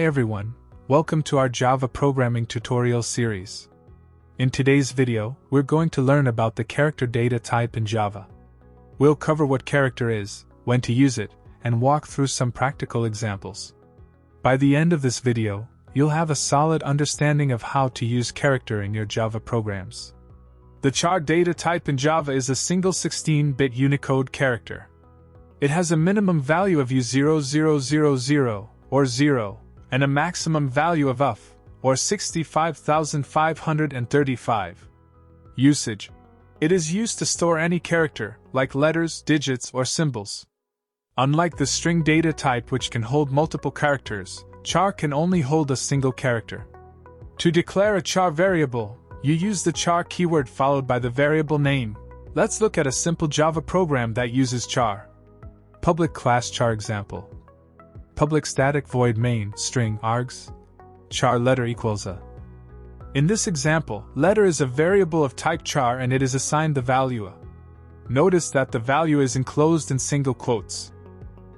everyone, welcome to our Java programming tutorial series. In today's video, we're going to learn about the character data type in Java. We'll cover what character is, when to use it, and walk through some practical examples. By the end of this video, you'll have a solid understanding of how to use character in your Java programs. The char data type in Java is a single 16-bit Unicode character. It has a minimum value of U0000 or 0, and a maximum value of UF, or 65,535. Usage. It is used to store any character, like letters, digits, or symbols. Unlike the string data type which can hold multiple characters, char can only hold a single character. To declare a char variable, you use the char keyword followed by the variable name. Let's look at a simple Java program that uses char. Public class char example. Public static void main string args char letter equals a. In this example, letter is a variable of type char and it is assigned the value a. Notice that the value is enclosed in single quotes.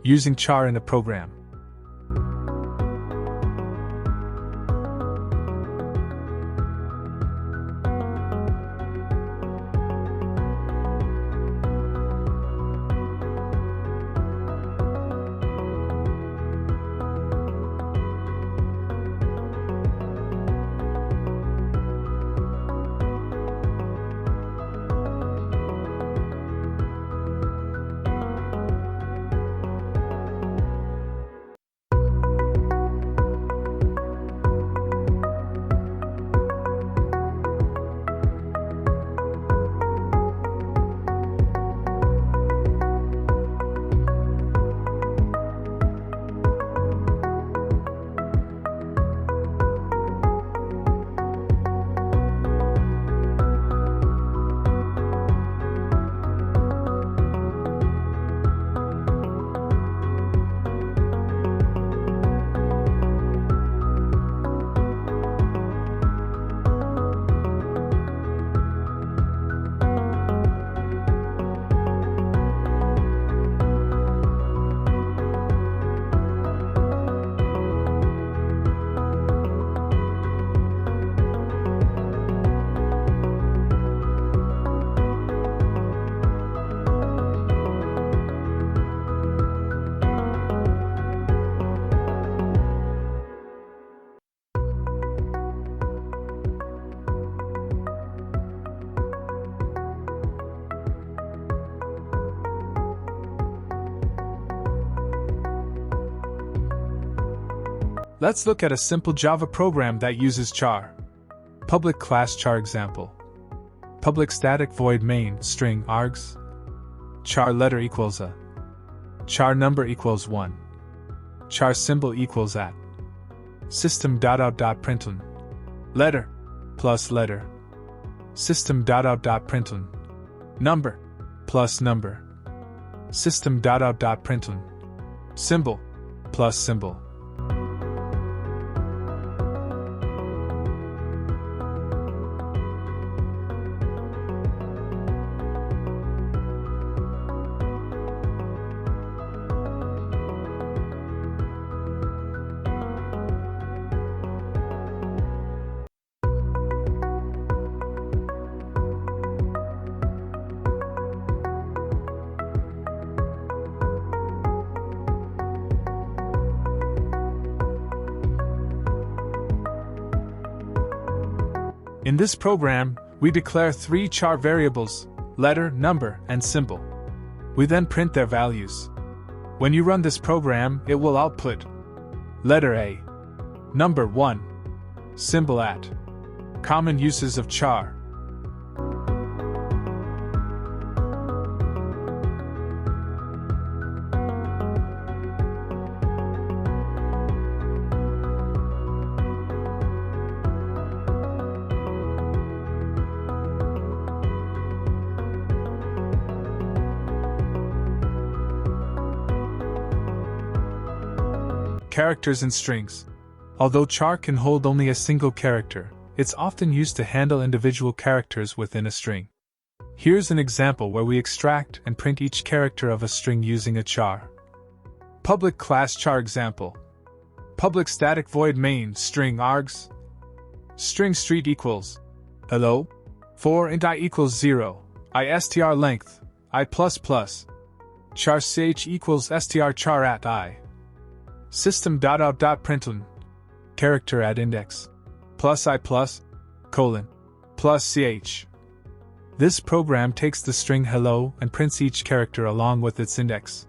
Using char in a program. Let's look at a simple Java program that uses char. Public class char example. Public static void main string args char letter equals a. Char number equals 1. Char symbol equals @ system.out.println letter plus letter system.out.println number plus number system.out.println symbol plus symbol. In this program, we declare 3 char variables, letter, number, and symbol. We then print their values. When you run this program, it will output letter A, number 1, symbol @. Common uses of char. Characters and strings. Although char can hold only a single character, it's often used to handle individual characters within a string. Here's an example where we extract and print each character of a string using a char. Public class char example. Public static void main string args. String street equals hello. For int I equals 0, I str length, I++. Char ch equals str char at I. System.out.println. Character at index. Plus I plus, colon, plus ch. This program takes the string hello and prints each character along with its index.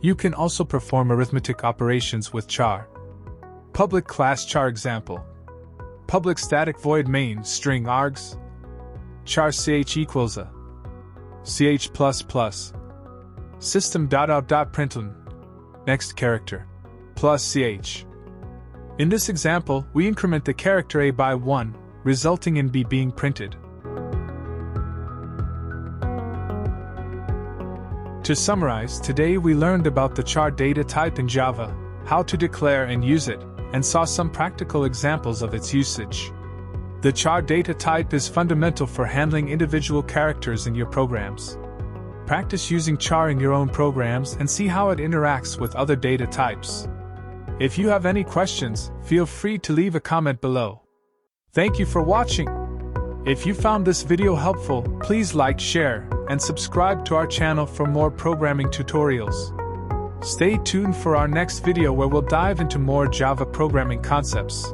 You can also perform arithmetic operations with char. Public class char example. Public static void main string args. Char ch equals a ch++. System.out.println. Next character. Plus ch. In this example, we increment the character a by 1, resulting in b being printed. To summarize, today we learned about the char data type in Java, how to declare and use it, and saw some practical examples of its usage. The char data type is fundamental for handling individual characters in your programs. Practice using char in your own programs and see how it interacts with other data types. If you have any questions, feel free to leave a comment below. Thank you for watching. If you found this video helpful, please like, share, and subscribe to our channel for more programming tutorials. Stay tuned for our next video where we'll dive into more Java programming concepts.